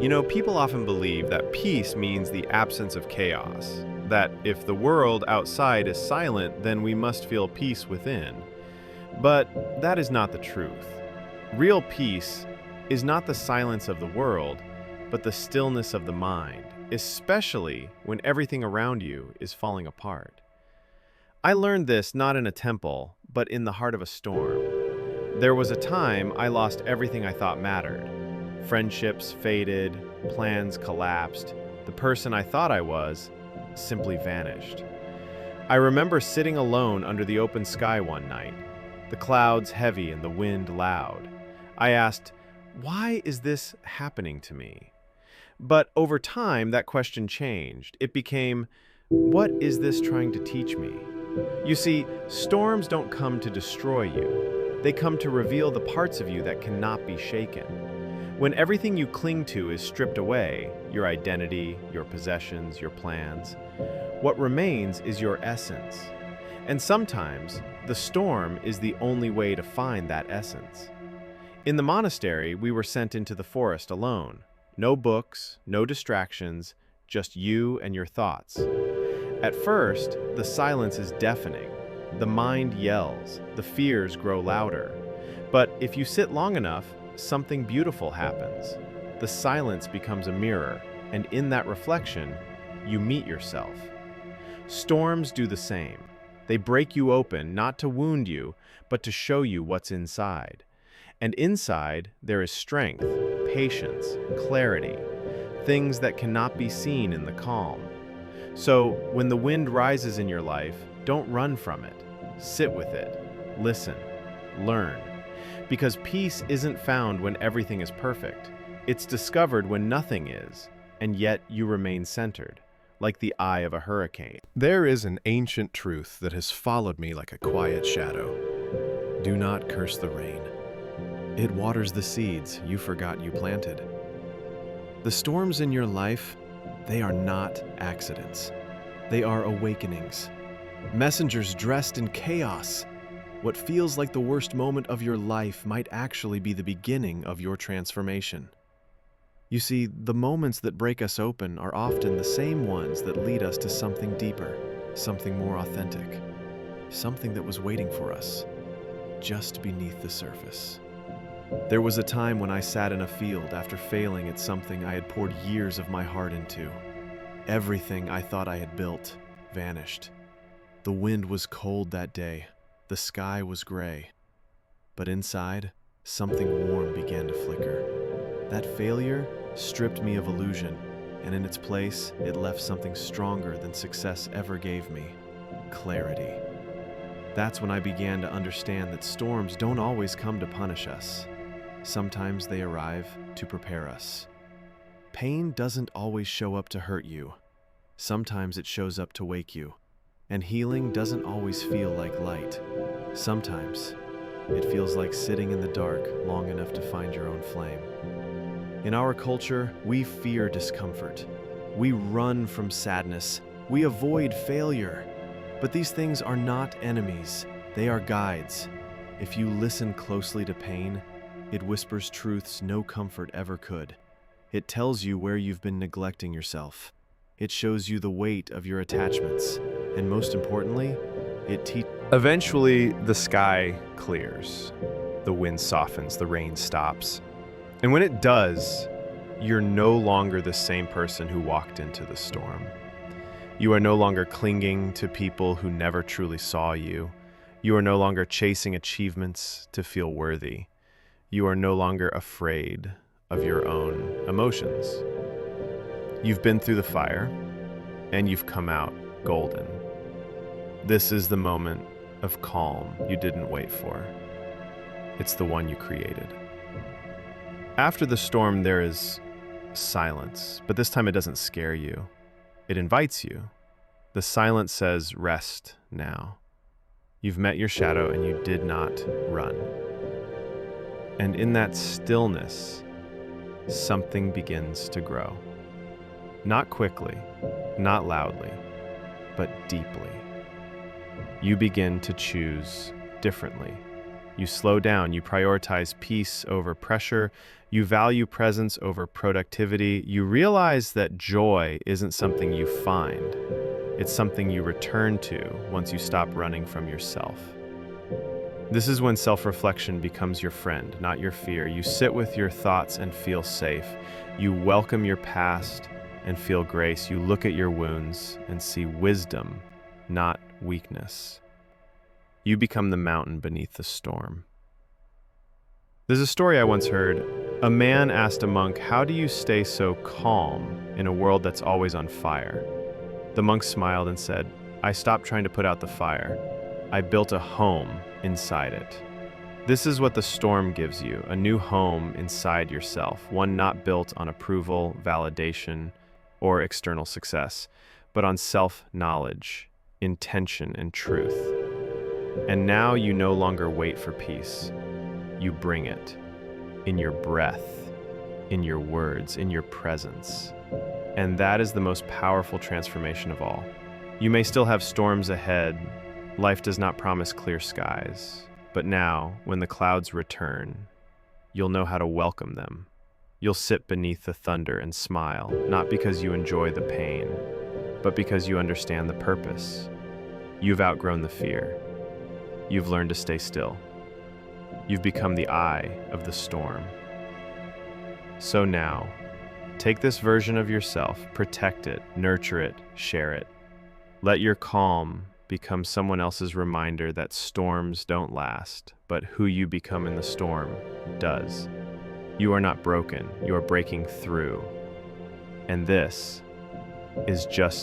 People often believe that peace means the absence of chaos, that if the world outside is silent, then we must feel peace within. But that is not the truth. Real peace is not the silence of the world, but the stillness of the mind, especially when everything around you is falling apart. I learned this not in a temple, but in the heart of a storm. There was a time I lost everything I thought mattered. Friendships faded, plans collapsed, the person I thought I was simply vanished. I remember sitting alone under the open sky one night, the clouds heavy and the wind loud. I asked, why is this happening to me? But over time, that question changed. It became, what is this trying to teach me? You see, storms don't come to destroy you. They come to reveal the parts of you that cannot be shaken. When everything you cling to is stripped away, your identity, your possessions, your plans, what remains is your essence. And sometimes, the storm is the only way to find that essence. In the monastery, we were sent into the forest alone. No books, no distractions, just you and your thoughts. At first, the silence is deafening. The mind yells, the fears grow louder. But if you sit long enough, something beautiful happens. The silence becomes a mirror, and in that reflection, you meet yourself. Storms do the same. They break you open, not to wound you, but to show you what's inside. And inside, there is strength, patience, clarity, things that cannot be seen in the calm. So, when the wind rises in your life, don't run from it. Sit with it. Listen. Learn. Because peace isn't found when everything is perfect. It's discovered when nothing is, and yet you remain centered, like the eye of a hurricane. There is an ancient truth that has followed me like a quiet shadow. Do not curse the rain. It waters the seeds you forgot you planted. The storms in your life, they are not accidents. They are awakenings. Messengers dressed in chaos. What feels like the worst moment of your life might actually be the beginning of your transformation. You see, the moments that break us open are often the same ones that lead us to something deeper, something more authentic, something that was waiting for us, just beneath the surface. There was a time when I sat in a field after failing at something I had poured years of my heart into. Everything I thought I had built vanished. The wind was cold that day. The sky was gray. But inside, something warm began to flicker. That failure stripped me of illusion, and in its place, it left something stronger than success ever gave me: clarity. That's when I began to understand that storms don't always come to punish us. Sometimes they arrive to prepare us. Pain doesn't always show up to hurt you. Sometimes it shows up to wake you. And healing doesn't always feel like light. Sometimes it feels like sitting in the dark long enough to find your own flame. In our culture, we fear discomfort. We run from sadness. We avoid failure. But these things are not enemies. They are guides. If you listen closely to pain, it whispers truths no comfort ever could. It tells you where you've been neglecting yourself. It shows you the weight of your attachments. And most importantly, it teaches. Eventually, the sky clears. The wind softens, the rain stops. And when it does, you're no longer the same person who walked into the storm. You are no longer clinging to people who never truly saw you. You are no longer chasing achievements to feel worthy. You are no longer afraid of your own emotions. You've been through the fire, and you've come out golden. This is the moment of calm you didn't wait for. It's the one you created. After the storm, there is silence, but this time it doesn't scare you. It invites you. The silence says, rest now. You've met your shadow and you did not run. And in that stillness, something begins to grow. Not quickly, not loudly, but deeply. You begin to choose differently. You slow down, you prioritize peace over pressure, you value presence over productivity. You realize that joy isn't something you find, it's something you return to once you stop running from yourself. This is when self-reflection becomes your friend, not your fear. You sit with your thoughts and feel safe. You welcome your past and feel grace. You look at your wounds and see wisdom, not weakness. You become the mountain beneath the storm. There's a story I once heard. A man asked a monk, "How do you stay so calm in a world that's always on fire?" The monk smiled and said, "I stopped trying to put out the fire. I built a home inside it." This is what the storm gives you, a new home inside yourself, one not built on approval, validation, or external success, but on self-knowledge, intention, and truth. And now you no longer wait for peace. You bring it in your breath, in your words, in your presence. And that is the most powerful transformation of all. You may still have storms ahead. Life does not promise clear skies. But now, when the clouds return, you'll know how to welcome them. You'll sit beneath the thunder and smile, not because you enjoy the pain, but because you understand the purpose. You've outgrown the fear. You've learned to stay still. You've become the eye of the storm. So now, take this version of yourself, protect it, nurture it, share it. Let your calm become someone else's reminder that storms don't last, but who you become in the storm does. You are not broken, you are breaking through. And this is just